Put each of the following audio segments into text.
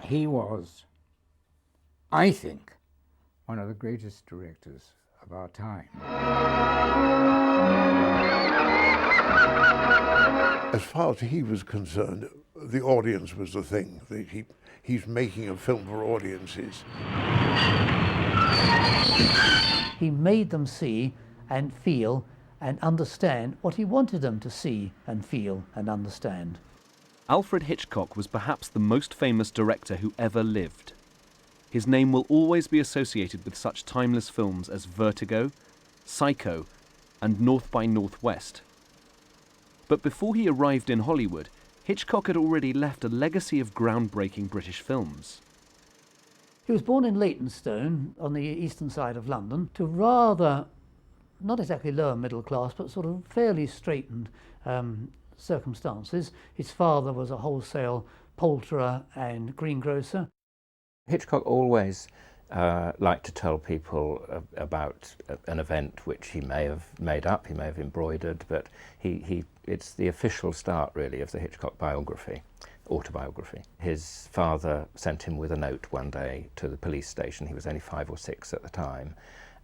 He was, I think, one of the greatest directors of our time. As far as he was concerned, the audience was the thing. He's making a film for audiences. He made them see and feel and understand what he wanted them to see and feel and understand. Alfred Hitchcock was perhaps the most famous director who ever lived. His name will always be associated with such timeless films as Vertigo, Psycho, and North by Northwest. But before he arrived in Hollywood, Hitchcock had already left a legacy of groundbreaking British films. He was born in Leytonstone on the eastern side of London to rather, not exactly lower middle class, but sort of fairly straitened circumstances. His father was a wholesale poulterer and greengrocer. Hitchcock always liked to tell people about an event which he may have made up, he may have embroidered, but it's the official start really of the Hitchcock biography, autobiography. His father sent him with a note one day to the police station. He was only 5 or 6 at the time,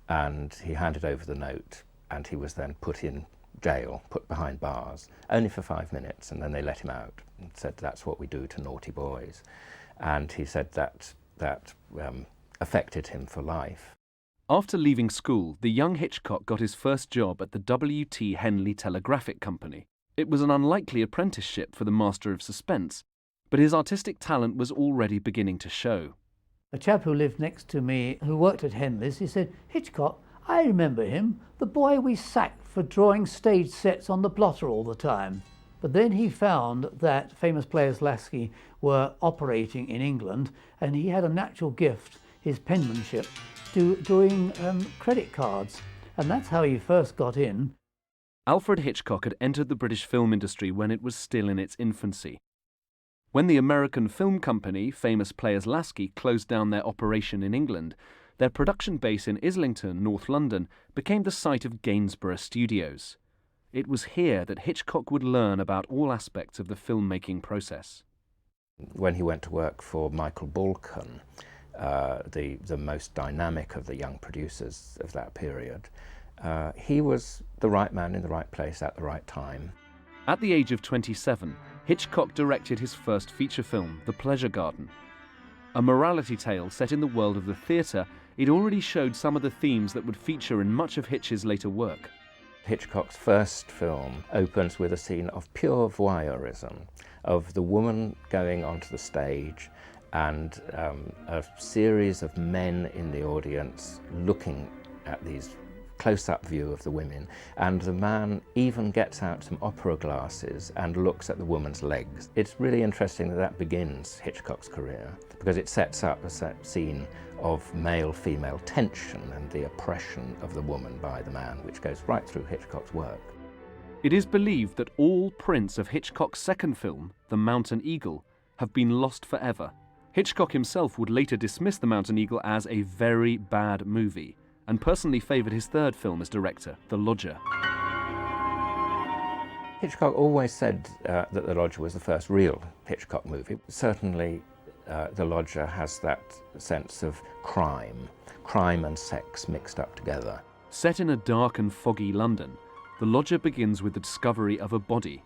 and he handed over the note, and he was then put in jail, put behind bars, only for 5 minutes, and then they let him out and said, "That's what we do to naughty boys." And he said that affected him for life. After leaving school, the young Hitchcock got his first job at the W.T. Henley Telegraphic Company. It was an unlikely apprenticeship for the master of suspense, but his artistic talent was already beginning to show. A chap who lived next to me, who worked at Henley's, he said, "Hitchcock, I remember him, the boy we sacked for drawing stage sets on the plotter all the time." But then he found that famous players Lasky were operating in England, and he had a natural gift, his penmanship, to doing credit cards. And that's how he first got in. Alfred Hitchcock had entered the British film industry when it was still in its infancy. When the American film company, famous players Lasky, closed down their operation in England, their production base in Islington, North London, became the site of Gainsborough Studios. It was here that Hitchcock would learn about all aspects of the filmmaking process. When he went to work for Michael Balkan, the most dynamic of the young producers of that period, he was the right man in the right place at the right time. At the age of 27, Hitchcock directed his first feature film, The Pleasure Garden. A morality tale set in the world of the theatre, it already showed some of the themes that would feature in much of Hitch's later work. Hitchcock's first film opens with a scene of pure voyeurism, of the woman going onto the stage and a series of men in the audience looking at these close-up view of the women, and the man even gets out some opera glasses and looks at the woman's legs. It's really interesting that that begins Hitchcock's career, because it sets up a scene of male-female tension and the oppression of the woman by the man, which goes right through Hitchcock's work. It is believed that all prints of Hitchcock's second film, The Mountain Eagle, have been lost forever. Hitchcock himself would later dismiss The Mountain Eagle as a very bad movie, and personally favoured his third film as director, The Lodger. Hitchcock always said that The Lodger was the first real Hitchcock movie. Certainly The Lodger has that sense of crime and sex mixed up together. Set in a dark and foggy London, The Lodger begins with the discovery of a body,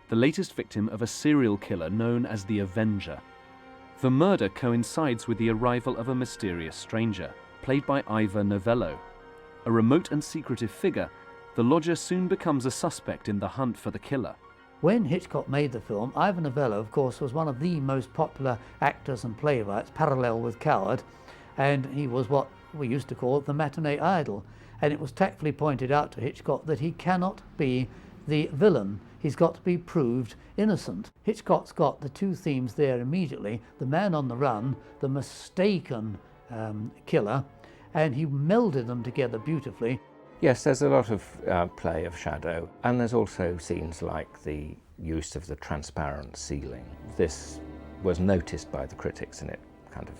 the latest victim of a serial killer known as the Avenger. The murder coincides with the arrival of a mysterious stranger, played by Ivor Novello. A remote and secretive figure, The Lodger soon becomes a suspect in the hunt for the killer. When Hitchcock made the film, Ivor Novello, of course, was one of the most popular actors and playwrights, parallel with Coward, and he was what we used to call the matinee idol. And it was tactfully pointed out to Hitchcock that he cannot be the villain. He's got to be proved innocent. Hitchcock's got the two themes there immediately, the man on the run, the mistaken killer, and he melded them together beautifully. Yes, there's a lot of play of shadow, and there's also scenes like the use of the transparent ceiling. This was noticed by the critics, and it kind of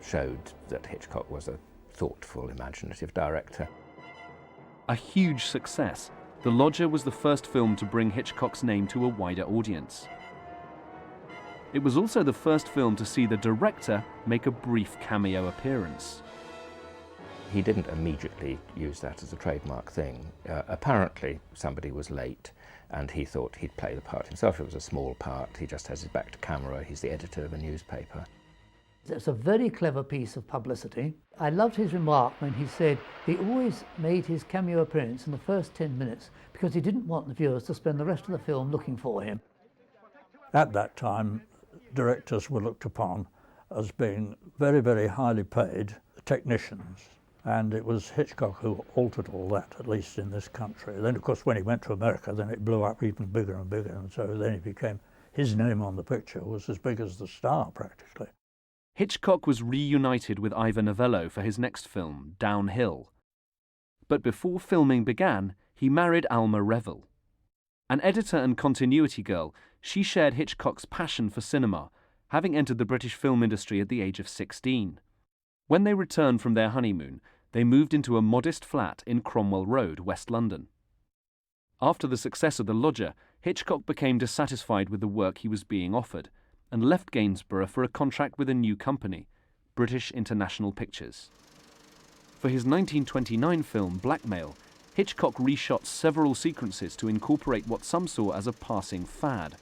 showed that Hitchcock was a thoughtful, imaginative director. A huge success, The Lodger was the first film to bring Hitchcock's name to a wider audience. It was also the first film to see the director make a brief cameo appearance. He didn't immediately use that as a trademark thing. Apparently somebody was late and he thought he'd play the part himself. It was a small part, he just has his back to camera, he's the editor of a newspaper. It's a very clever piece of publicity. I loved his remark when he said he always made his cameo appearance in the first 10 minutes because he didn't want the viewers to spend the rest of the film looking for him. At that time, directors were looked upon as being very, very highly paid technicians. And it was Hitchcock who altered all that, at least in this country. Then, of course, when he went to America, then it blew up even bigger and bigger. And so then he became, his name on the picture was as big as the star, practically. Hitchcock was reunited with Ivor Novello for his next film, Downhill. But before filming began, he married Alma Reville. An editor and continuity girl, she shared Hitchcock's passion for cinema, having entered the British film industry at the age of 16. When they returned from their honeymoon, they moved into a modest flat in Cromwell Road, West London. After the success of The Lodger, Hitchcock became dissatisfied with the work he was being offered and left Gainsborough for a contract with a new company, British International Pictures. For his 1929 film Blackmail, Hitchcock reshot several sequences to incorporate what some saw as a passing fad,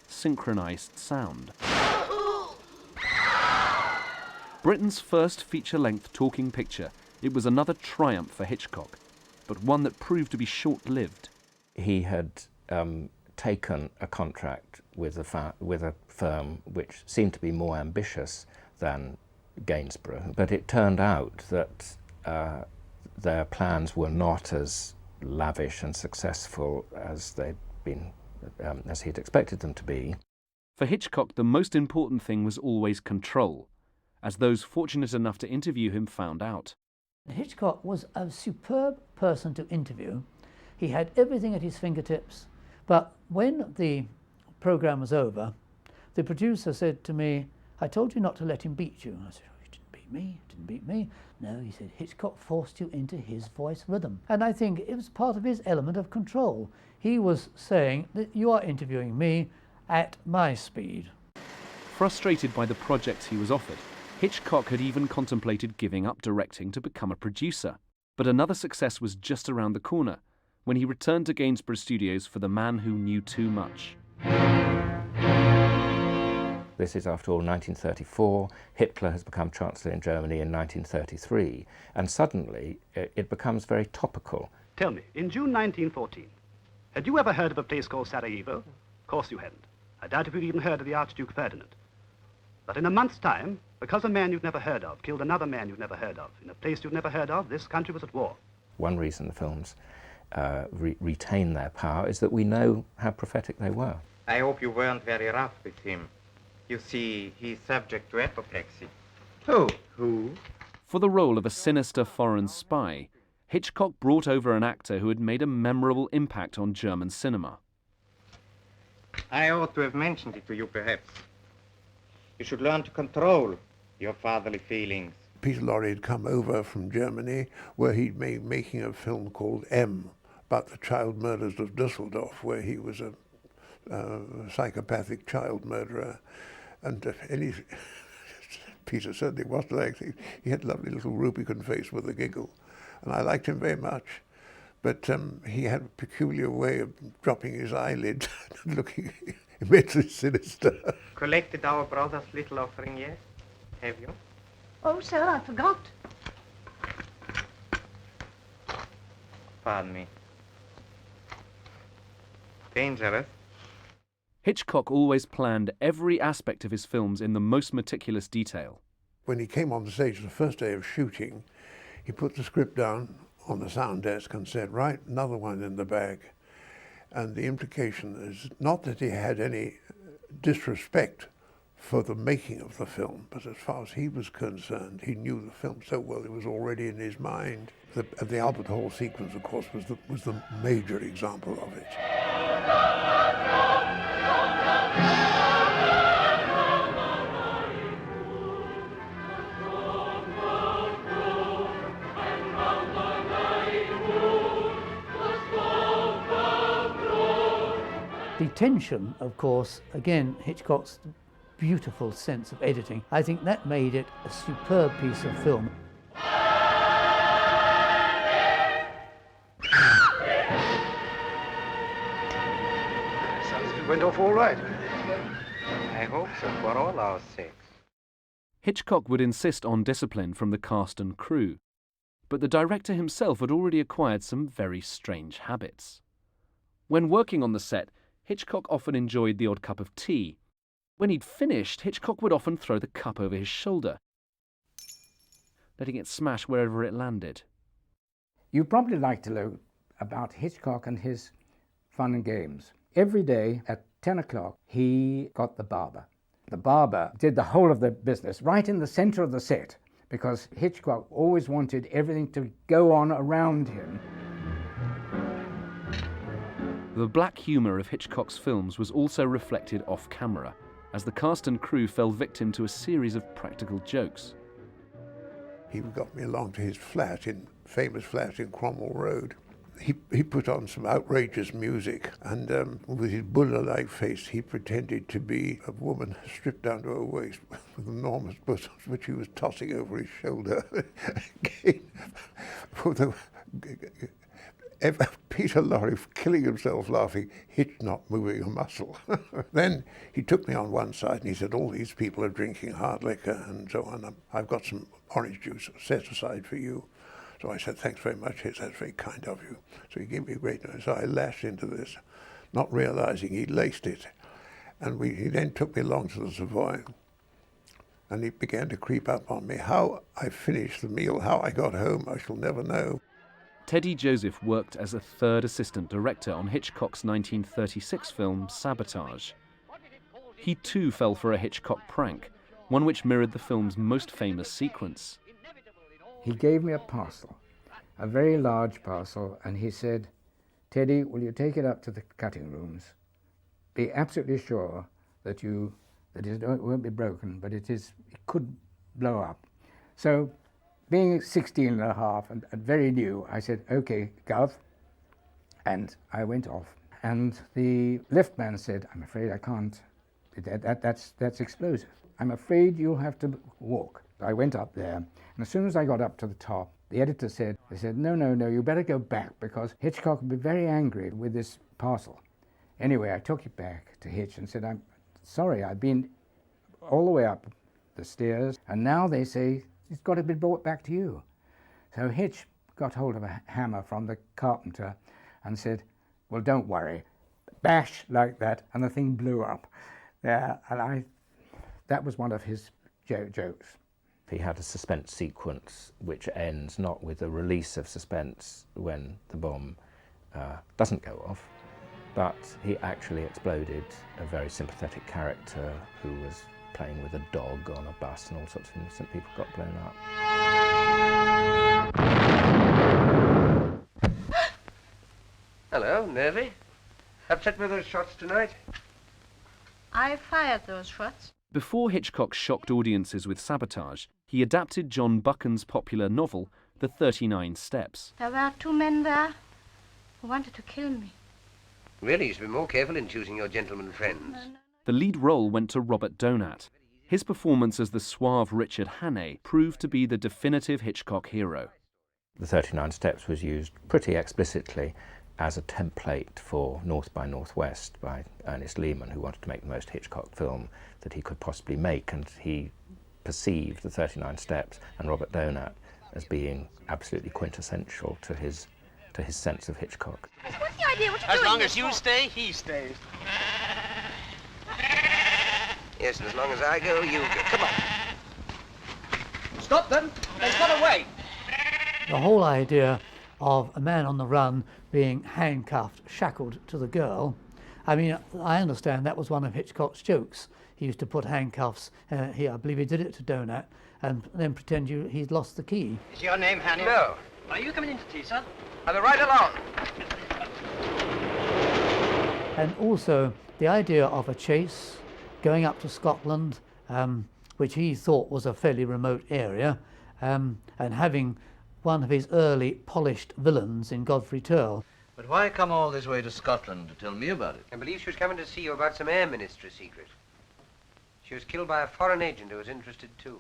synchronized sound. Britain's first feature-length talking picture, it was another triumph for Hitchcock, but one that proved to be short-lived. He had taken a contract with a firm which seemed to be more ambitious than Gainsborough, but it turned out that their plans were not as lavish and successful as they'd been, as he'd expected them to be. For Hitchcock, the most important thing was always control, as those fortunate enough to interview him found out. Hitchcock was a superb person to interview. He had everything at his fingertips, but when the program was over, the producer said to me, "I told you not to let him beat you." I said, "Oh, he didn't beat me, he didn't beat me." No, he said, "Hitchcock forced you into his voice rhythm." And I think it was part of his element of control. He was saying that you are interviewing me at my speed. Frustrated by the projects he was offered, Hitchcock had even contemplated giving up directing to become a producer. But another success was just around the corner, when he returned to Gainsborough Studios for The Man Who Knew Too Much. This is, after all, 1934. Hitler has become Chancellor in Germany in 1933, and suddenly it becomes very topical. Tell me, in June 1914, had you ever heard of a place called Sarajevo? Of course you hadn't. I doubt if you've even heard of the Archduke Ferdinand. But in a month's time, because a man you've never heard of killed another man you've never heard of, in a place you've never heard of, this country was at war. One reason the films retain their power is that we know how prophetic they were. I hope you weren't very rough with him. You see, he's subject to apoplexy. Who? For the role of a sinister foreign spy, Hitchcock brought over an actor who had made a memorable impact on German cinema. I ought to have mentioned it to you, perhaps. You should learn to control your fatherly feelings. Peter Lorre had come over from Germany, where he'd been making a film called M, about the child murders of Dusseldorf, where he was a psychopathic child murderer. And Peter certainly wasn't like it. He had a lovely little Rubicon face with a giggle, and I liked him very much. But he had a peculiar way of dropping his eyelid and looking immensely sinister. Collected our brother's little offering yet? Have you? Oh, sir, I forgot. Pardon me. Dangerous. Hitchcock always planned every aspect of his films in the most meticulous detail. When he came on the stage the first day of shooting, he put the script down on the sound desk and said, "Right, another one in the bag." And the implication is not that he had any disrespect for the making of the film, but as far as he was concerned, he knew the film so well it was already in his mind. The Albert Hall sequence, of course, was the major example of it. The tension, of course, again, Hitchcock's beautiful sense of editing. I think that made it a superb piece of film. Sounds it went off all right. I hope so, for all our sakes. Hitchcock would insist on discipline from the cast and crew, but the director himself had already acquired some very strange habits. When working on the set, Hitchcock often enjoyed the odd cup of tea. When he'd finished, Hitchcock would often throw the cup over his shoulder, letting it smash wherever it landed. You probably like to know about Hitchcock and his fun and games. Every day at 10 o'clock, he got the barber. The barber did the whole of the business right in the center of the set, because Hitchcock always wanted everything to go on around him. The black humour of Hitchcock's films was also reflected off-camera, as the cast and crew fell victim to a series of practical jokes. He got me along to his famous flat in Cromwell Road. He put on some outrageous music, and with his bull-like face, he pretended to be a woman stripped down to her waist with enormous bosoms, which he was tossing over his shoulder. Peter Lorre killing himself laughing, Hitch not moving a muscle. Then he took me on one side and he said, all these people are drinking hard liquor and so on. I've got some orange juice set aside for you. So I said, thanks very much, Hitch, that's very kind of you. So he gave me a great note. So I lashed into this, not realizing he'd laced it. And he then took me along to the Savoy. And he began to creep up on me. How I finished the meal, how I got home, I shall never know. Teddy Joseph worked as a third assistant director on Hitchcock's 1936 film Sabotage. He too fell for a Hitchcock prank, one which mirrored the film's most famous sequence. He gave me a parcel, a very large parcel, and he said, Teddy, will you take it up to the cutting rooms? Be absolutely sure that it won't be broken, but it could blow up. So, being 16 and a half and very new, I said, okay, Gov, and I went off. And the liftman said, I'm afraid I can't, that's explosive. I'm afraid you'll have to walk. I went up there, and as soon as I got up to the top, the editor said, no, you better go back, because Hitchcock would be very angry with this parcel. Anyway, I took it back to Hitch and said, I'm sorry, I've been all the way up the stairs, and now they say it's got to be brought back to you. So Hitch got hold of a hammer from the carpenter and said, well, don't worry, bash like that, and the thing blew up. And that was one of his jokes. He had a suspense sequence which ends not with a release of suspense when the bomb doesn't go off, but he actually exploded a very sympathetic character who was playing with a dog on a bus, and all sorts of innocent people got blown up. Hello, nervy. Upset with those shots tonight? I fired those shots. Before Hitchcock shocked audiences with Sabotage, he adapted John Buchan's popular novel, The 39 Steps. There were two men there who wanted to kill me. Really, you should be more careful in choosing your gentleman friends. The lead role went to Robert Donat. His performance as the suave Richard Hannay proved to be the definitive Hitchcock hero. The 39 Steps was used pretty explicitly as a template for North by Northwest by Ernest Lehman, who wanted to make the most Hitchcock film that he could possibly make, and he perceived the 39 Steps and Robert Donat as being absolutely quintessential to his sense of Hitchcock. What's the idea? What you doing? As long as you stay, he stays. Yes, and as long as I go, you go. Come on. Stop them! They've got away! The whole idea of a man on the run being handcuffed, shackled to the girl, I mean, I understand that was one of Hitchcock's jokes. He used to put handcuffs, I believe he did it to Donat, and then pretend he'd lost the key. Is your name Hanny? No. Are you coming in to tea, sir? I'll be right along. And also the idea of a chase going up to Scotland, which he thought was a fairly remote area, and having one of his early polished villains in Godfrey Turl. But why come all this way to Scotland to tell me about it? I believe she was coming to see you about some Air Ministry secret. She was killed by a foreign agent who was interested too.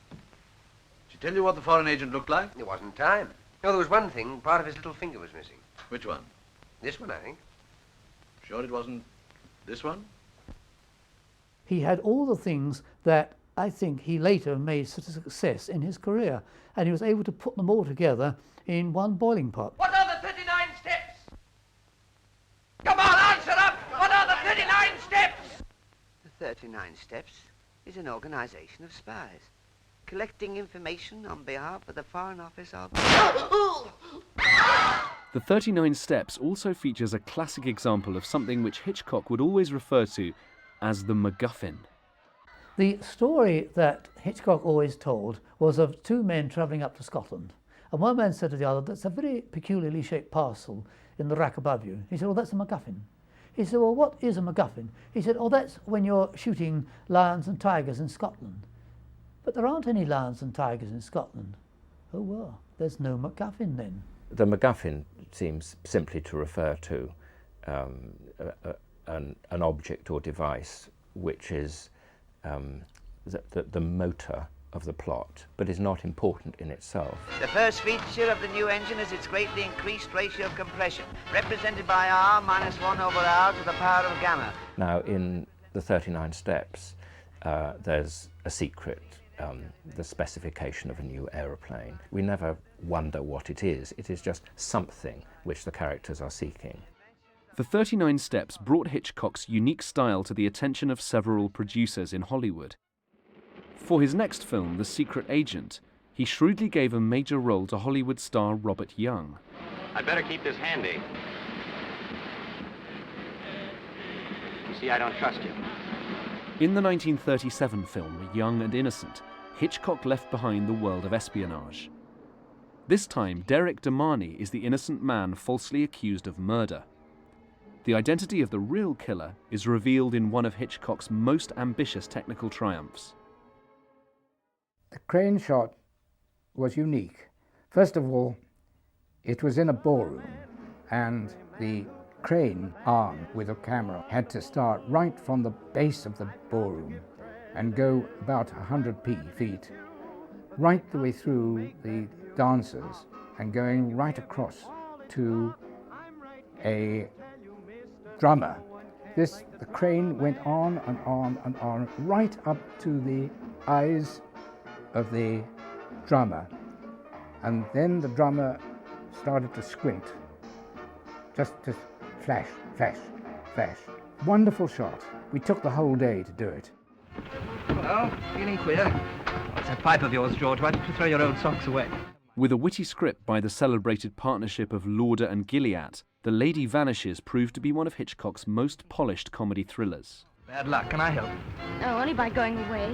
Did she tell you what the foreign agent looked like? There wasn't time. No, there was one thing. Part of his little finger was missing. Which one? This one, I think. Sure it wasn't this one? He had all the things that I think he later made such a success in his career, and he was able to put them all together in one boiling pot. What are the 39 steps? Come on, answer up! What are the 39 steps? The 39 Steps is an organization of spies, collecting information on behalf of the Foreign Office of... The 39 Steps also features a classic example of something which Hitchcock would always refer to as the MacGuffin. The story that Hitchcock always told was of two men travelling up to Scotland. And one man said to the other, "That's a very peculiarly shaped parcel in the rack above you." He said, "Well, that's a MacGuffin." He said, "Well, what is a MacGuffin?" He said, "Oh, that's when you're shooting lions and tigers in Scotland." "But there aren't any lions and tigers in Scotland." "Oh, well, there's no MacGuffin then." The MacGuffin seems simply to refer to an object or device which is the motor of the plot, but is not important in itself. The first feature of the new engine is its greatly increased ratio of compression, represented by R minus 1 over R to the power of gamma. Now, in the 39 Steps, there's a secret, the specification of a new aeroplane. We never wonder what it is just something which the characters are seeking. The 39 Steps brought Hitchcock's unique style to the attention of several producers in Hollywood. For his next film, The Secret Agent, he shrewdly gave a major role to Hollywood star Robert Young. I'd better keep this handy. You see, I don't trust you. In the 1937 film, Young and Innocent, Hitchcock left behind the world of espionage. This time, Derek DeMarney is the innocent man falsely accused of murder. The identity of the real killer is revealed in one of Hitchcock's most ambitious technical triumphs. The crane shot was unique. First of all, it was in a ballroom, and the crane arm with a camera had to start right from the base of the ballroom and go about 100 feet, right the way through the dancers and going right across to a drummer. The crane went on and on and on, right up to the eyes of the drummer, and then the drummer started to squint, just flash, flash, flash. Wonderful shot. We took the whole day to do it. Hello, feeling queer? What's that pipe of yours, George? Why don't you throw your old socks away? With a witty script by the celebrated partnership of Lauder and Gilliatt, The Lady Vanishes proved to be one of Hitchcock's most polished comedy thrillers. Bad luck. Can I help? No, only by going away.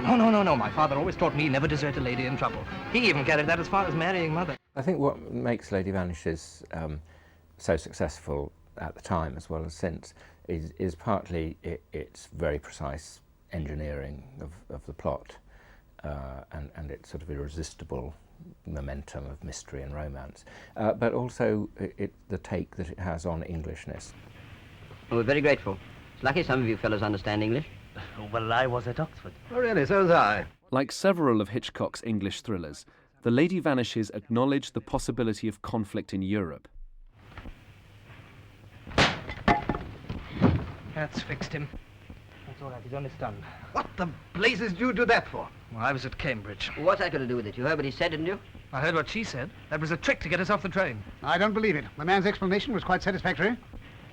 No. My father always taught me never desert a lady in trouble. He even carried that as far as marrying Mother. I think what makes Lady Vanishes so successful at the time as well as since is partly its very precise engineering of the plot and its sort of irresistible momentum of mystery and romance, but also the take that it has on Englishness. Well, we're very grateful. It's lucky some of you fellows understand English. Well, I was at Oxford. Oh, really? So was I. Like several of Hitchcock's English thrillers, The Lady Vanishes acknowledged the possibility of conflict in Europe. That's fixed him. That's all right, he's only stunned. What the blazes did you do that for? Well, I was at Cambridge. What's that got to do with it? You heard what he said, didn't you? I heard what she said. That was a trick to get us off the train. I don't believe it. The man's explanation was quite satisfactory.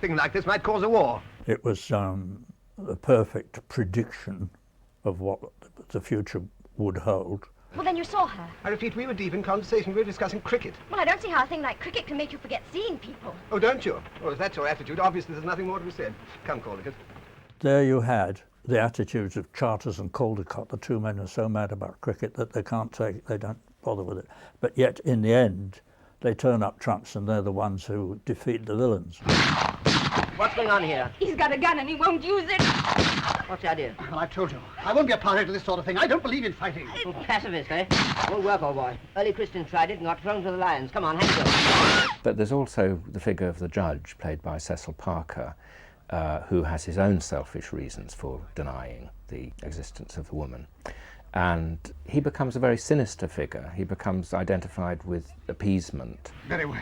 Thing like this might cause a war. It was a perfect prediction of what the future would hold. Well, then you saw her. I repeat, we were deep in conversation. We were discussing cricket. Well, I don't see how a thing like cricket can make you forget seeing people. Oh, don't you? Well, if that's your attitude, obviously there's nothing more to be said. Come, Caldecott. There you had the attitudes of Charters and Caldecott, the two men who are so mad about cricket that they don't bother with it. But yet, in the end, they turn up trumps and they're the ones who defeat the villains. What's going on here? He's got a gun and he won't use it. What's the idea? Well, I've told you. I won't be a party to this sort of thing. I don't believe in fighting. Oh, pacifist, eh? Won't work, old boy. Early Christians tried it and got thrown to the lions. Come on, hand it over. But there's also the figure of the judge, played by Cecil Parker, who has his own selfish reasons for denying the existence of the woman. And he becomes a very sinister figure. He becomes identified with appeasement. Very well.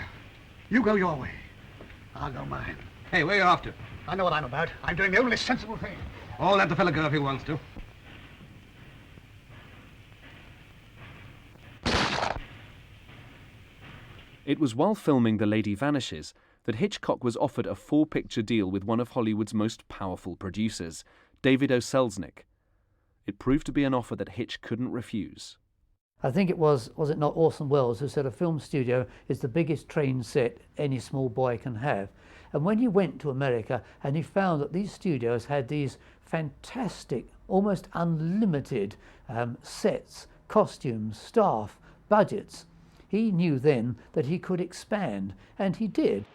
You go your way. I'll go mine. Hey, where are you off to? I know what I'm about. I'm doing the only sensible thing. Oh, let the fella go if he wants to. It was while filming The Lady Vanishes that Hitchcock was offered a 4-picture deal with one of Hollywood's most powerful producers, David O. Selznick. It proved to be an offer that Hitch couldn't refuse. I think it was it not Orson Welles who said a film studio is the biggest train set any small boy can have. And when he went to America and he found that these studios had these fantastic, almost unlimited sets, costumes, staff, budgets, he knew then that he could expand, and he did.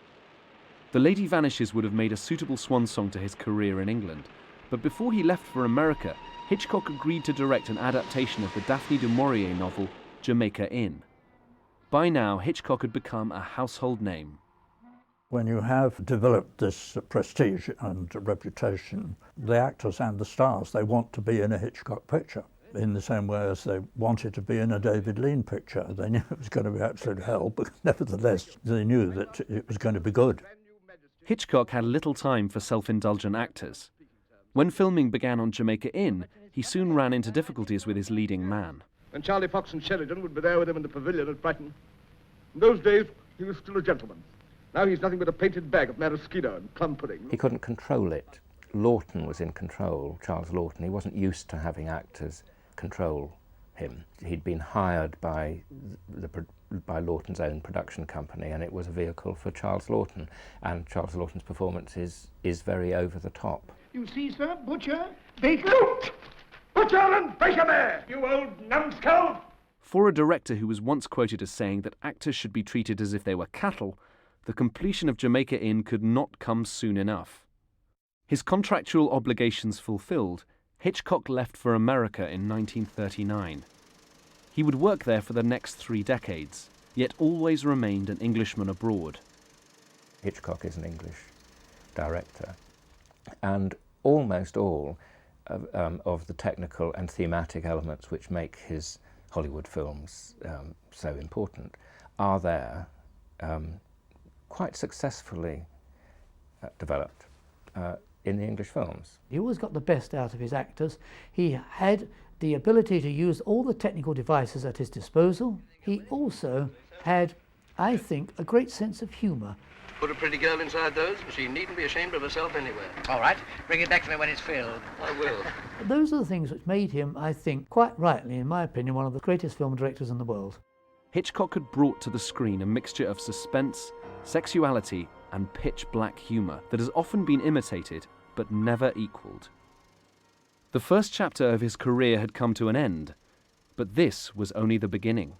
The Lady Vanishes would have made a suitable swan song to his career in England, but before he left for America, Hitchcock agreed to direct an adaptation of the Daphne du Maurier novel, Jamaica Inn. By now, Hitchcock had become a household name. When you have developed this prestige and reputation, the actors and the stars, they want to be in a Hitchcock picture in the same way as they wanted to be in a David Lean picture. They knew it was going to be absolute hell, but nevertheless, they knew that it was going to be good. Hitchcock had little time for self-indulgent actors. When filming began on Jamaica Inn, he soon ran into difficulties with his leading man. And Charlie Fox and Sheridan would be there with him in the pavilion at Brighton. In those days, he was still a gentleman. Now he's nothing but a painted bag of maraschino and plum pudding. He couldn't control it. Lawton was in control, Charles Lawton. He wasn't used to having actors control him. He'd been hired by Lawton's own production company, and it was a vehicle for Charles Lawton. And Charles Lawton's performance is very over the top. You see, sir, butcher, baker... Loot! Butcher and baker there, you old numbskull! For a director who was once quoted as saying that actors should be treated as if they were cattle, the completion of Jamaica Inn could not come soon enough. His contractual obligations fulfilled, Hitchcock left for America in 1939. He would work there for the next 3 decades, yet always remained an Englishman abroad. Hitchcock is an English director, and almost all of the technical and thematic elements which make his Hollywood films so important are there, quite successfully developed in the English films. He always got the best out of his actors. He had the ability to use all the technical devices at his disposal. He also had, I think, a great sense of humour. Put a pretty girl inside those, and she needn't be ashamed of herself anywhere. All right, bring it back to me when it's filled. I will. Those are the things which made him, I think, quite rightly, in my opinion, one of the greatest film directors in the world. Hitchcock had brought to the screen a mixture of suspense, sexuality, and pitch-black humour that has often been imitated, but never equalled. The first chapter of his career had come to an end, but this was only the beginning.